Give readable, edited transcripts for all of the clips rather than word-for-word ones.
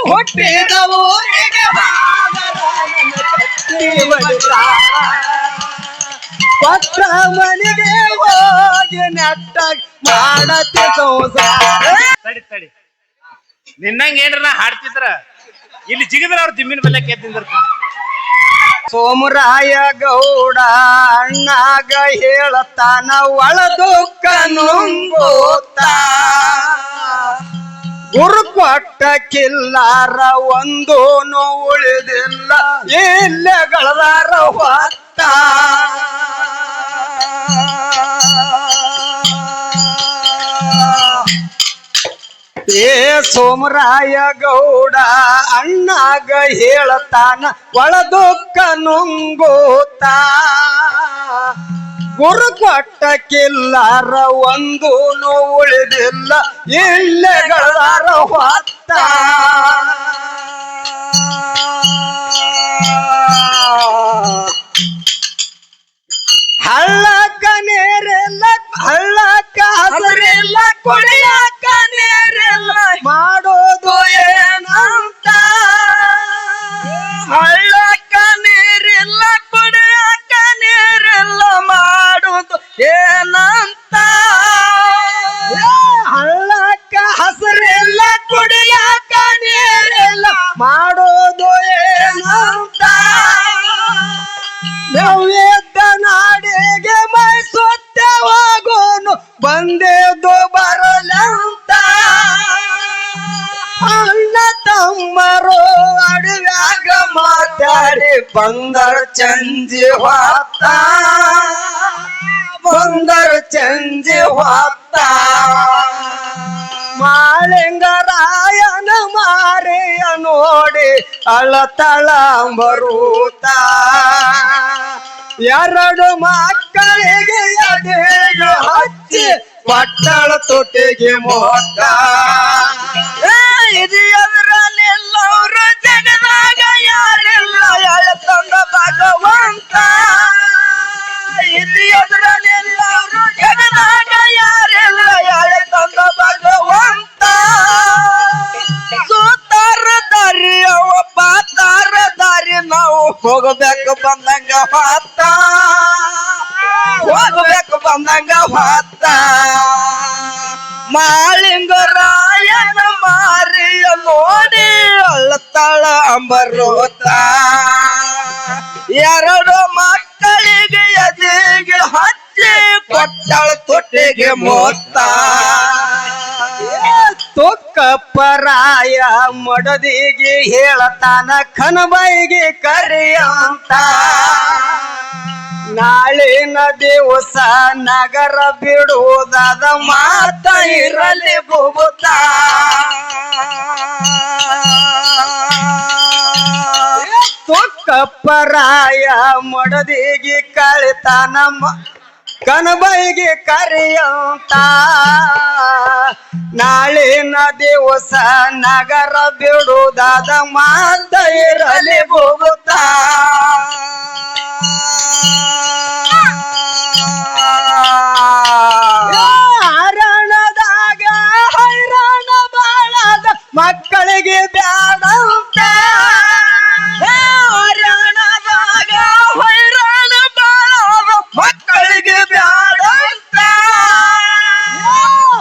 ಹುಟ್ಟಿದ ಊರಿಗೆ ಪತ್ರ ಮನೆಗೆ ಹೋಗಿ ನೆಟ್ಟಾಗಿ ಮಾಡತ್ತೆ ಸಂಸಾರ. ತಡಿ ತಡಿ ನಿನ್ನಂಗ ಏನ್ರ ಹಾಡ್ತಿದ್ರ ಇಲ್ಲಿ ಜಿಗಿದ್ರ ಅವ್ರು ತಿಮ್ಮಿನ ಬೆಲ್ಲ ಕೇಳ್ತಿದ್ರ. ಸೋಮರಾಯ ಗೌಡ ಅಣ್ಣಾಗ ಹೇಳತಾನ ಒಳ ದುಃಖ ನುಂಗೋತ ಗುರು ಕೊಟ್ಟ ಕಿಲ್ಲಾರ ಒಂದೂನು ಉಳಿದಿಲ್ಲ ಇಲ್ಲೇ ಗಳದಾರ ಹೊತ್ತ. ಏ ಸೋಮರಾಯ ಗೌಡ ಅಣ್ಣಾಗ ಹೇಳತಾನ ಒಳ ದುಃಖ ನುಂಗೋತ ಗುರು ಕೊಟ್ಟ ಕಿಲ್ಲಾರ ಒಂದೂನು ಉಳಿದಿಲ್ಲ ಇಲ್ಲೇ ಗಳದಾರ ಹೊತ್ತ. ಹಳ್ಳಕ್ಕ ನೀರಿಲ್ಲ ಹಳ್ಳಕ್ಕ ಹಸರಿಲ್ಲ ಕುಡಿಯಾಕ ನೀರಿಲ್ಲ ಮಾಡೋದು ಏನಂತ. ಹಳ್ಳಕ್ಕ ನೀರಿಲ್ಲ ಕುಡಿಯಾಕ ನೀರಿಲ್ಲ ಮಾಡೋದು ಏನಂತ. ಹಳ್ಳಕ್ಕ ಹಸರಿಲ್ಲ ಕುಡಿಯಾಕ ನೀರಿಲ್ಲ ಮಾಡೋದು ಏನಂತ. ನವ್ಯದ ನಾಡಿಗೆ ಮೈ ಸೊತ್ತ ಹೋಗೋನು ಬಂದೇದು ಬರಲಂತ. ಅಣ್ಣ ತಮ್ಮರು ಅಡವ್ಯಾಗ ಮಾತಾಡಿ ಬಂದರ ಚಂಜಿ ಹೊತ್ತ ಬಂದರ ಚಂಜಿ ಹೊತ್ತ. ಮಾಳಿಂಗರಾಯನ ಮಾರಿಯ ನೋಡಿ ಅಳತಳ ಬರುತ್ತ ಎರಡು ಮಕ್ಕಳಿಗೆ ಎದೆಗೆ ಹಚ್ಚಿ ಪಟ್ಟಳ ತೊಟ್ಟಿಗೆ ಮೋಟ. ಇದು ಎದುರಲ್ಲೆಲ್ಲವರು ಜಗದಾಗ ಯಾರಿಲ್ಲ ಎಳತಂದ ಭಗವಂತ. ಇದು ಎದುರಲ್ಲೆಲ್ಲವರು ಜಗದಾಗ ಯಾರಿಲ್ಲ ಎಳತಂದ ಭಗವಂತ. ಸೂತಾರ ದಾರಿ ಅವ ಪಾತಾರ ದಾರಿ ನಾವು ಹೋಗಬೇಕು ಬಂದಂಗ ಹೊತ್ತ ಹೋಗಬೇಕು ಬಂದಂಗ ಹೊತ್ತ. ಮಾಳಿಂಗರಾಯನ ಮಾರಿಯ ನೋಡಿ ಅಳ್ಳತಾಳ ಅಂಬರೋತ ಎರಡು ಮಕ್ಕಳಿಗೆ ಎದೆಗೆ ಹಚ್ಚಿ ಕೊಟ್ಟಳ ತೊಟ್ಟಿಗೆ ಮೊತ್ತ. ತೊಕ್ಕಪ್ಪರಾಯ ಮಡದಿಗೆ ಹೇಳತಾನ ಕನಬೈಗೆ ಕರೆಯಂತ. ನಾಳಿನ ದಿವಸ ನಗರ ಬಿಡುವುದಾದ ಮಾತ ಇರಲಿ ಭೂತ. ತೊಕ್ಕಪ್ಪರಾಯ ಮಡದಿಗೆ ಕಳಿತಾನ ಕನಬೈಗೆ ಕರೆಯಂತ. ನಾಳಿನ ದಿವಸ ನಗರ ಬಿಡುವುದಾದ ಮಾತ ಇರಲಿ ಭೂತ. ಹರಣದಾಗ ಹೈರಾಣ ಬಾಳದ ಮಕ್ಕಳಿಗೆ ಬ್ಯಾಡಂತ. ಹರಣದಾಗ ಹೈರಾಣ ಬಾಳದ ಮಕ್ಕಳಿಗೆ ಬ್ಯಾಡಂತ.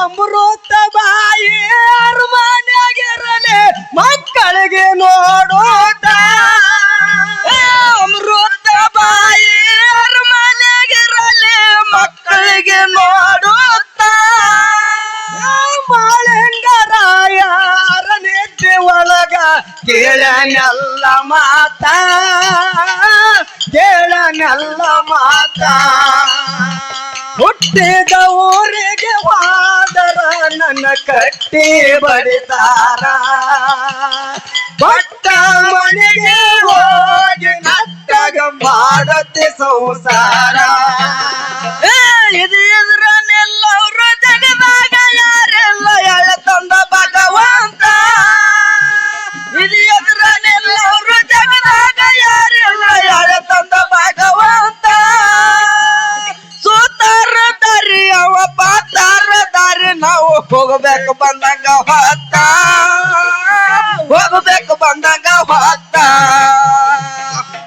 ಅಮೃತ ಬಾಯಿ ಅರಮನೆಯಾಗಿರಲಿ ಮಕ್ಕಳಿಗೆ ನೋಡೋದ. ಅಮೃತ ಬಾಯಿ ಅರಮನೆಯಾಗಿರಲಿ ಮಕ್ಕಳಿಗೆ ನೋಡುತ್ತ. ಮಾಳಿಂಗರಾಯ ಅರನಿದ್ದೆ ಒಳಗ ಕೇಳನೆಲ್ಲ ಮಾತ ಕೇಳನೆಲ್ಲ ಮಾತ. ಹುಟ್ಟಿದ ಊರಿಗೆ ಹೋದರ ನನ್ನ ಕಟ್ಟಿ ಬಡಿತಾರ. ಪಟ್ಟ ಮನೆಗೆ ಹೋಗಿ ನಟ್ಟಾಗ ಮಾಡತ್ತೆ ಸಂಸಾರ. ಇದು ಎದುರನ್ನೆಲ್ಲವರು ಜಗದಾಗ ಯಾರೆಲ್ಲ ಎಳತಂದ ಭಗವಂತ. ಇದು ಎದುರನ್ನೆಲ್ಲವರು ಜಗದಾಗ ಯಾರೆಲ್ಲ ಎಳತಂದ ಭಗವಂತ. ಸೂತಾರ ದಾರಿ ಅವ ಪಾತಾರ ದಾರಿ ನಾವು ಹೋಗಬೇಕು ಬಂದಂಗ ಹೊತ್ತ ಹೋಗ್ಬೇಕು ಬಂದಂಗ ಹೊತ್ತ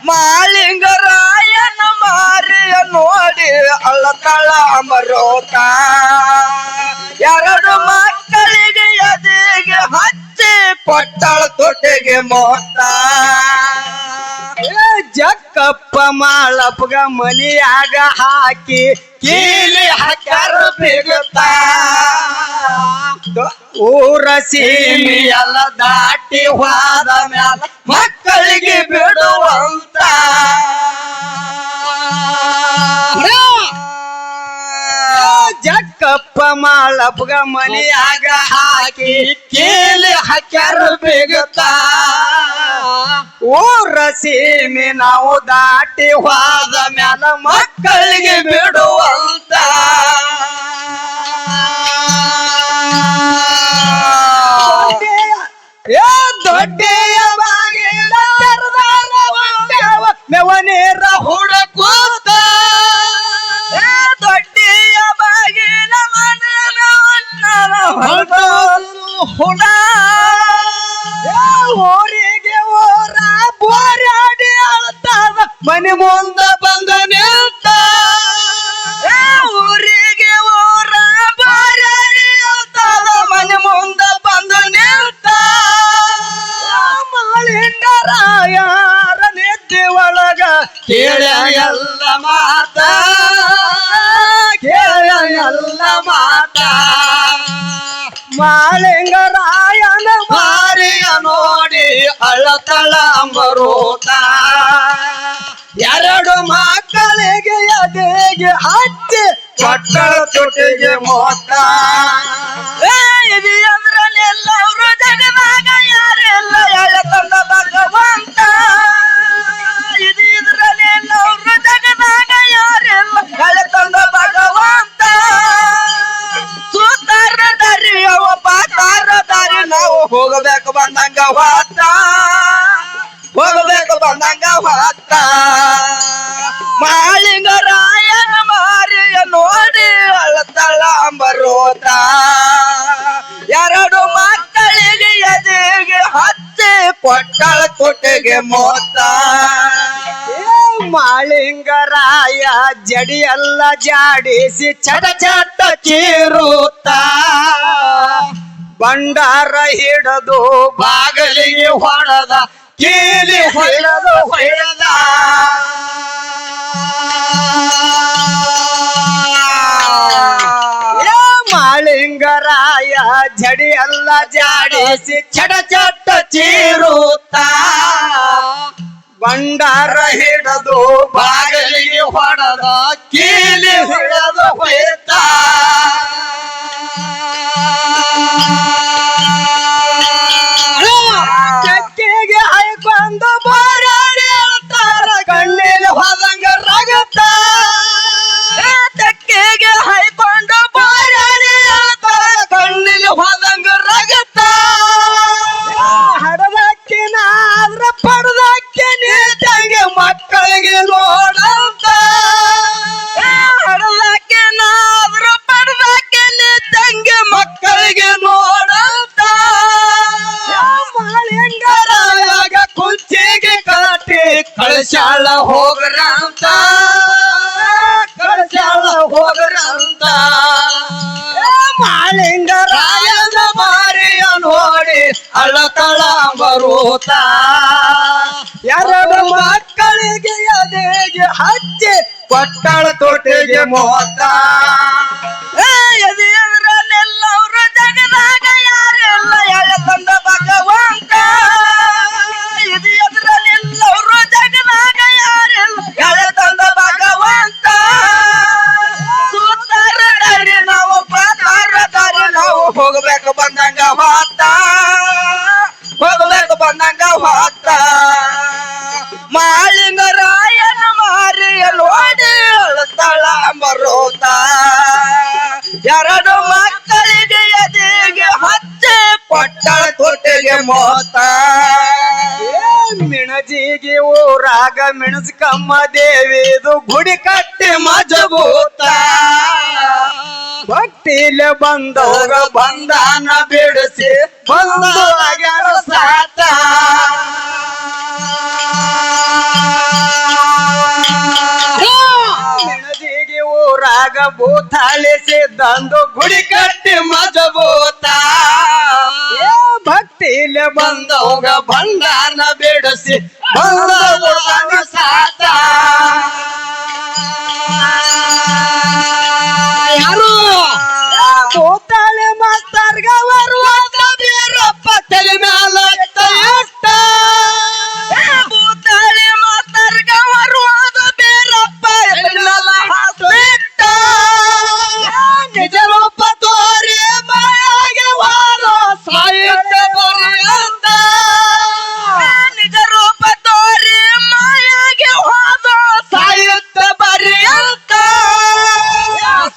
ಮಾಳಿಂಗರಾಯನ ಮಾರಿಯ ನೋಡಿ ಅಳ್ಳತಳ ಮರೋತ ಎರಡು ಮಕ್ಕಳಿಗೆ ಎದೆಗೆ ಹಚ್ಚಿ ಕೊಟ್ಟಳ ತೊಟ್ಟೆಗೆ ಮೋತ ಜಕ್ಕಪ್ಪ ಮಾಳಪ್ಪಗ ಮನಿಯಾಗ ಹಾಕಿ ಕೀಲಿ ಹಾಕ್ಯಾರ ಬಿಗುತ್ತಾ ಊರ ಸೀಮಿ ಎಲ್ಲ ದಾಟಿ ಹೋದ ಮ್ಯಾಲ ಮಕ್ಕಳಿಗೆ ಬಿಡುವಂತ ಜಕ್ಕಪ್ಪ ಮಾಳಪ್ಪಗ ಮನಿಯಾಗ ಹಾಕಿ ಕೀಲಿ ಹಾಕ್ಯಾರ ಬಿಗುತ್ತಾ ಊರ ಸೀಮಿ ನಾವು ದಾಟಿ ಹೋದ ಮ್ಯಾಲ ಮಕ್ಕಳಿಗೆ ಬಿಡುವಂತ ದೊಡ್ಡೆಯ ಬಾಗಿಲ ತೆರೆದಾರ ಒಂದ್ಯಾವ ಮೆವನೇರ ಹುಡುಕೂತ ದೊಡ್ಡಿಯ ಬಾಗಿಲ ಮನೆಯ ಹುಡ ಊರಿಗೆ ಓರ ಬೋರ್ಯಾಡಿ ಅಳ್ತಾದ ಮನೆ ಮುಂದ ಬಂದ ನಿಂತ ಊರಿಗೆ ಓರ ಬಾರಿ ಅಳ್ತಾದ ಮನೆ ಮುಂದ ಬಂದು ನಿಂತ ಮಾಳಿಂಗರಾಯರ ನಿದ್ದೆ ಒಳಗ ಕೇಳ ಎಲ್ಲ ಮಾತ ಕೇಳ ಎಲ್ಲ ಮಾತ ಮಾಳಿಂಗರಾಯನ ಮಾರಿಯ ನೋಡಿ ಅಳತಳ ಮರೋತ ಎರಡು ಮಕ್ಕಳಿಗೆ ಎದೆಗೆ ಹಚ್ಚಿ ಕೊಟ್ಟಳ ತೊಟ್ಟಿಗೆ ಮೋತ ಇದು ಅಂದ್ರಲ್ಲೆಲ್ಲವರು ಜಗದಾಗ ಯಾರೆಲ್ಲ ಎಳೆತಂದ ಭಗವಂತ ಇದು ಇದ್ರಲ್ಲೆಲ್ಲವರು ಜಗದಾಗ ಯಾರೆಲ್ಲ ಎಳೆತಂದ ಭಗವಂತ ಸುತ್ತಾರ ದಾರಿ ಅವ ಪಾತಾರ ದಾರಿ ನಾವು ಹೋಗಬೇಕು ಬಂದಂಗ ಹೊತ್ತ ಹೋಗಬೇಕು ಬಂದಂಗ ಹೊತ್ತ ಮಾಳಿಂಗರಾಯನ ಮಾರಿಯ ನೋಡಿ ಅಳತಳ ಬರೋತ ಎರಡು ಮಕ್ಕಳಿಗೆ ಎದೆಗೆ ಹಚ್ಚಿ ಕೊಟ್ಟಳ ತೊಟ್ಟಿಗೆ ಮೋತ ಮಾಳಿಂಗರಾಯ ಜಡಿಯೆಲ್ಲ ಜಾಡಿಸಿ ಚಟ ಚಟ ಚೀರುತ್ತ ಬಂಡಾರ ಹಿಡದು ಬಾಗಿಲಿಗೆ ಹೊಡೆದ ಕೀಲಿ ಹೊಡೆದು ಹೊಡೆದ ಮಾಳಿಂಗರಾಯ ಜಡಿಯೆಲ್ಲ ಜಾಡಿಸಿ ಚಟ ಚಟ ಚೀರುತ್ತ ಬಂಡಾರ ಹಿಡದು ಬಾಗಿಲಿಗೆ ಹೊಡೆದ ಕೀಲಿ ಹೊಡೆದು ಹೊಯ್ತ ಚಕ್ಕಿಗೆ ಹಾಯ್ಕೊಂಡು ಬೋರಾಡಿ ಹೇಳ್ತಾರ ಕಣ್ಣಲ್ಲಿ ಹೋದಂಗ ರಗತ್ತ ತೆಕ್ಕೆಗೆ ಹಾಯ್ಕೊಂಡು ಬಾರಾಡಿ ಹೇಳ್ತಾರ ಕಣ್ಣಿಗೆ ಹೋದಂಗ ರಗತ್ತ ಹಡದಕ್ಕಿನಾದ್ರ ಪಡದಕ್ಕೆ ನೀತಂಗೆ ಮಕ್ಕಳಿಗೆ ನೋಡಂತ ಹಡದಕ್ಕೆ ನಾದ್ರು ಪಡದಕ್ಕೆ ನಿಂತಂಗೆ ಮಕ್ಕಳಿಗೆ ನೋಡಂತ ಮಾಳಿಂಗರಾಯಗ ಕುಂಚಿಗೆ ಕಟ್ಟಿ ಕಳಶಾಳ ಹೋಗ್ರಂತ ಕಳಶಾಳ ಹೋಗ್ರಂತ ಮಾಳಿಂಗರಾಯನ ಮಾರಿಯ ನೋಡಿ ಅಳತಳ ಬರೋತ ಎರಡು ಮಕ್ಕಳಿಗೆ ಎದೆಗೆ ಹಚ್ಚಿ ಕೊಟ್ಟಳ ತೊಟ್ಟಿಗೆ ಮೋತ ಎದೆಯದ್ರಲ್ಲೆಲ್ಲವರು ಜಗದಾಗ ಯಾರೆಲ್ಲ ಎಳೆತಂದ ಭಗವಂತ ಇದು ಎದ್ರಲ್ಲೆಲ್ಲವರು ಜಗದಾಗ ಯಾರೆಲ್ಲ ಎಳೆತಂದ ಭಗವಂತ ಸುತ್ತಾರ ದಾರಿ ನಾವು ಪಾತಾರ ದಾರಿ ನಾವು ಹೋಗ್ಬೇಕು ಬಂದಂಗ ಹೊತ್ತ ಹೋಗ್ಬೇಕು ಬಂದಂಗ ಹೊತ್ತ ಮಾಳಿಂಗರಾಯನ ಮಾರಿಯ ನೋಡಿ ಅಳತಳ ಬರೋತ ಎರಡು ಮಕ್ಕಳಿಗೆ ಎದೆಗೆ ಹಚ್ಚಿ ಕೊಟ್ಟಳ ತೊಟ್ಟಿಗೆ ಮೋತ ಮಿಣಜಿಗೆ ಊರಾಗ ಮೆಣಸ್ಕಮ್ಮ ದೇವಿದು ಗುಡಿ ಕಟ್ಟಿ ಮಜಬೂತ ಭಕ್ತಿಲೆ ಬಂದವ್ರ ಬಂದಾನ ಬಿಡಿಸಿ ಬಂದು ಸಾತ ಊರಾಗ ಭೂತಾಳಿಸಿದಂದು ಗುಡಿ ಕಟ್ಟಿ ಮಜಬೂತ ಭಕ್ತಿಲೆ ಬಂದವಗ ಬಂಗಾನ ಬಿಡಿಸಿ ಬಂದವನ ಸಾತ ಯಾರು ಭೂತಾಳಿ ಮಾಸ್ತರ್ಗ ಬರುವಾದ ಬೀರಪ್ಪ ತಲೆ ಮ್ಯಾಲ ಇಟ್ಟ ಭೂತಾಳಿ ಮಾತರ್ಗ ಬರುವಾದ ಬೇರಪ್ಪ ಎನ್ನಲ್ಲ ಹಾಸ್ಬಿಟ್ಟ ನಿಜ ರೂಪ ತೋರಿ ಮಾಯಾಗೆ ವಾರ ಸಾಹಿತ್ಯ ಬರೆಯಂತ ನಿಜ ರೂಪ ತೋರಿ ಮಾಯಾಗೆ ಹೋದ ಸಾಹಿತ್ಯ ಬರೆಯಂತ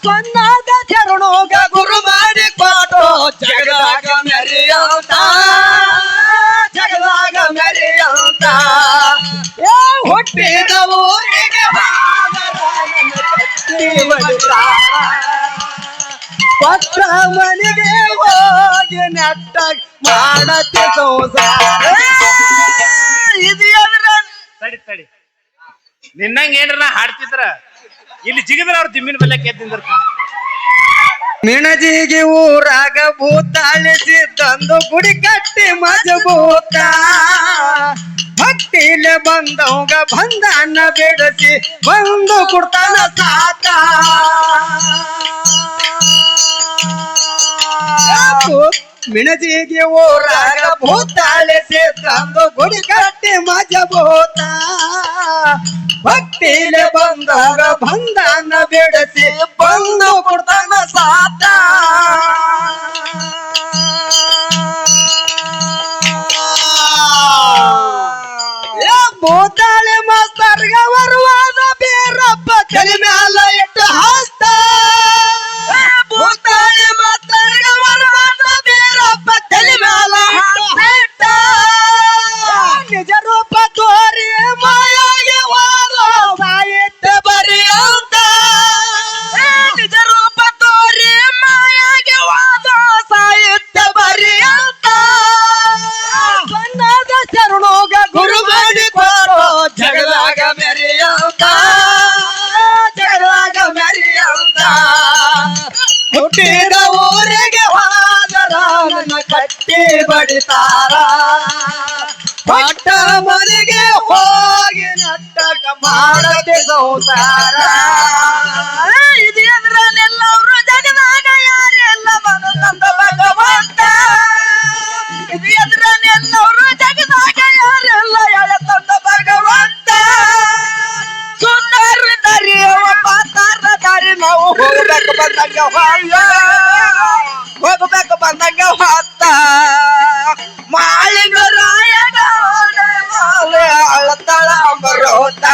ಸೊನ್ನಾದ ಚರಣೋಗ ಗುರು ಮಾಡಿ ಕೊಟ್ಟು ಜಗದಾಗ ಮೆರೆಯಂತ ಜಗದಾಗ ಮೆರೆಯಂತ ಹುಟ್ಟಿದ ಊರಿಗೆ ಪತ್ರ ಮನೆಗೆ ಹೋಗಿ ನೆಟ್ಟ ಮಾಡತ್ತೆ ಸಂಸಾರ ಇದು ಎದ್ರ ತಡಿ ತಡಿ ನಿನ್ನಂಗ ಏನ್ರ ಹಾಡ್ತಿದ್ರ ಇಲ್ಲಿ ಜಿಗಿದ್ರ ಅವ್ರ ದಿಮ್ಮಿನ ಬಲ್ಲೆ ಎದ್ದಿಂದಿರ್ತ ಮಿಣಜಿಗೆ ಊರಾಗ ಭೂತಾಳಿಸಿದಂದು ಗುಡಿ ಕಟ್ಟಿ ಮಜಬೂತ ಭಕ್ತಿಲೆ ಬಂದವಗ ಬಂಧನ ಬಿಡಿಸಿ ಬಂದು ಕೊಡ್ತಾನ ಸಾತ ಮಿಣಜಿಗೆ ಊರಾಗ ಭೂತಾಳಿಸಿದಂದು ಗುಡಿ ಕಟ್ಟಿ ಮಜಬೂತ ಭಕ್ತಿಲೆ ಬಂದಾಗ ಬಂಧನ ಬಿಡಿಸಿ ಬಂದು ಕೊಡ್ತಾನ ಸಾತ ಭೂತಾಳಿ ಮಾಸ್ತರ್ಗ ಬರುವಾದ ಬೇರಪ್ಪ ತಲೆ ಮ್ಯಾಲ ಇಟ್ಟು ಹಾಸ್ತ ಭೂತಾಳಿ ಮಾಸ್ತರ್ಗ ಬರುವಾದ ಬೇರಪ್ಪ ತಲೆ ಮ್ಯಾಲ ಹಾಸ್ತ ನಿಜ ರೂಪ ತೋರಿ ಮಾಯಾಗೆ ವಾರ ಸಾಹಿತ್ಯ ಬರೆಯಂತ ನಿಜ ರೂಪ ತೋರಿ ಮಾಯಾಗೆ ವಾದ ಸಾಹಿತ್ಯ ಬರೆಯಂತ ಸಣ್ಣದ ಶರಣೋಗ ಗುರು ಮಾಡಿ ಕೊಡೋ ಜಗದಾಗ ಮೆರೆಯಂತ ಜಗದಾಗ ಮೆರೆಯಂತ ಹುಟ್ಟಿದ ಊರಿಗೆ ಹೋದರ ನನ್ನ ಕಟ್ಟಿ ಬಡಿತಾರ ಪಟ್ಟ ಮನೆಗೆ ಹೋಗಿ ನಟ್ಟಕ ಮಾಡದೆ ಸಂಸಾರ ಇದು ಎದ್ರಲ್ಲೆಲ್ಲವರು ಜಗದಾಗ ಯಾರೆಲ್ಲ ಬಂದ ಭಗವಂತ ಇದು ಎದ್ರಲ್ಲೆಲ್ಲವರು ಜಗದಾಗ ಯಾರೆಲ್ಲ ಎಳೆತಂದ ಭಗವಂತ ಸುಂದರ ದಾರಿ ಪಾತಾರ ದಾರಿ ನಾವು ಹೋಗ್ಬೇಕು ಬಂದಂಗ ಹೋಗ್ಬೇಕು ಬಂದಂಗ ಹೊತ್ತ ಮಾಳಿನ ರಾಯನ ಮಾಲೆ ಅಳತಳ ಬರೋತ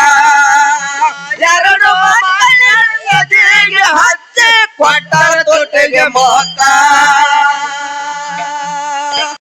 ಎರಡು ಮಕ್ಕಳಿಗೆ ಹಚ್ಚಿ ಕೊಟ್ಟರ ತೊಟ್ಟಿಗೆ ಮೋತ